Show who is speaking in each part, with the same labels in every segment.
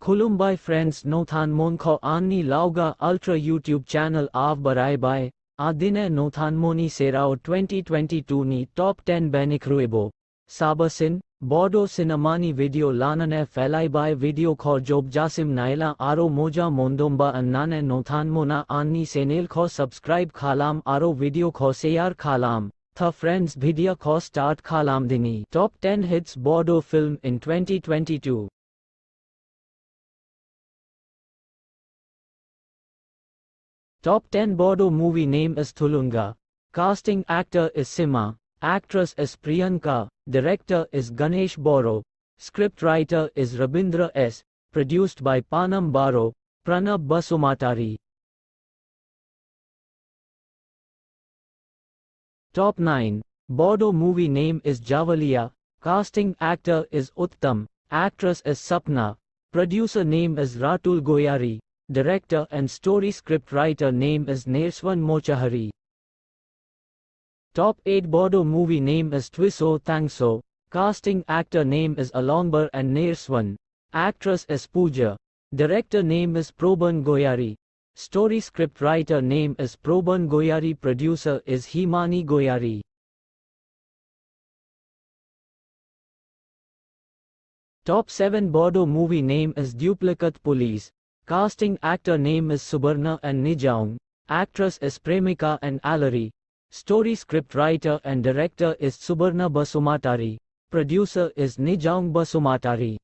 Speaker 1: Khulumbai friends Nothan Monko Anni Lauga Ultra YouTube channel Av Barai Bai, Adine Nothan Moni Serao 2022 ni Top 10 Benikruebo, Sabasin, Bodo Cinemani video Lanane Felai Bai video Kho Job Jasim Naila Aro Moja Mondomba Annane Nothan Mona Anni Senel Kho subscribe Khalam Aro video Kho Seyar Khalam. The friends video Kho start Khalam Dini. Top 10 hits Bodo film in 2022. Top 10 Bodo movie name is Thulunga. Casting actor is Sima. Actress is Priyanka. Director is Ganesh Boro. Script writer is Rabindra S. Produced by Panam Baro, Pranab Basumatari. Top 9. Bodo movie name is Javalia. Casting actor is Uttam. Actress is Sapna. Producer name is Ratul Goyari. Director and story script writer name is Nerswan Mochahari. Top 8 Bodo movie name is Twiso Thangso. Casting actor name is Alongbar and Nerswan. Actress is Pooja. Director name is Proban Goyari. Story script writer name is Proban Goyari. Producer is Himani Goyari. Top 7 Bodo movie name is Duplicate Police. Casting actor name is Subarna and Nijaung. Actress is Premika and Alari. Story script writer and director is Subarna Basumatari. Producer is Nijaung Basumatari.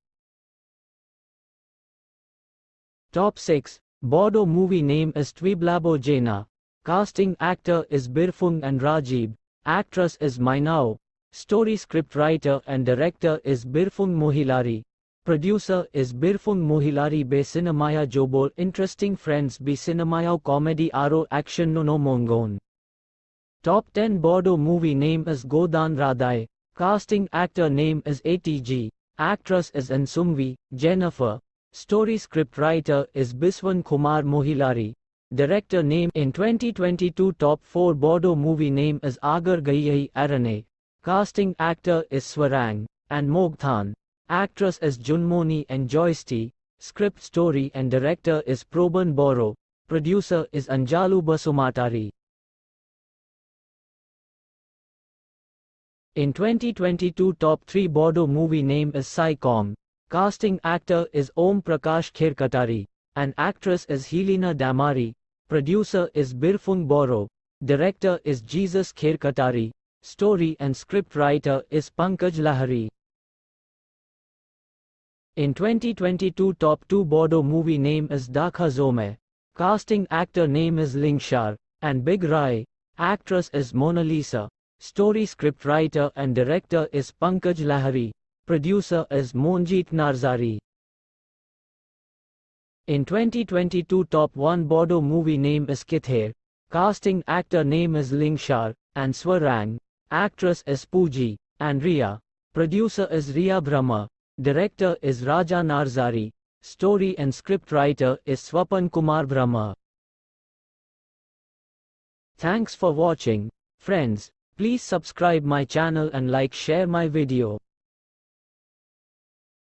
Speaker 1: Top 6 Bodo movie name is Twiblabo Jena. Casting actor is Birfung and Rajib. Actress is Mainao. Story script writer and director is Birfung Mohilari. Producer is Birfung Mohilari. Be Cinemaya Jobol interesting friends be Cinemaya comedy aro action no mongon. Top 10 Bodo movie name is Godan Radai. Casting actor name is ATG. Actress is Ansumvi, Jennifer. Story script writer is Biswan Kumar Mohilari. Director name in 2022 Top 4 Bodo movie name is Agar Gaiyahi Arane. Casting actor is Swarang and Mogthan. Actress is Junmoni and Joysti. Script story and director is Proban Boro. Producer is Anjalu Basumatari. In 2022 Top 3 Bodo movie name is Saicom. Casting actor is Om Prakash Khirkatari. And actress is Helena Damari. Producer is Birfung Boro. Director is Jesus Khirkatari. Story and script writer is Pankaj Lahari. In 2022 Top 2 Bodo movie name is Dakha Zome. Casting actor name is Lingshar and Big Rai. Actress is Mona Lisa. Story script writer and director is Pankaj Lahari. Producer is Monjeet Narzari. In 2022 Top 1 Bodo movie name is Kither. Casting actor name is Lingshar and Swarang. Actress is Pooji and Riya. Producer is Riya Brahma. Director is Raja Narzari. Story and script writer is Swapan Kumar Brahma. Thanks for watching. Friends, please subscribe my channel and share my video.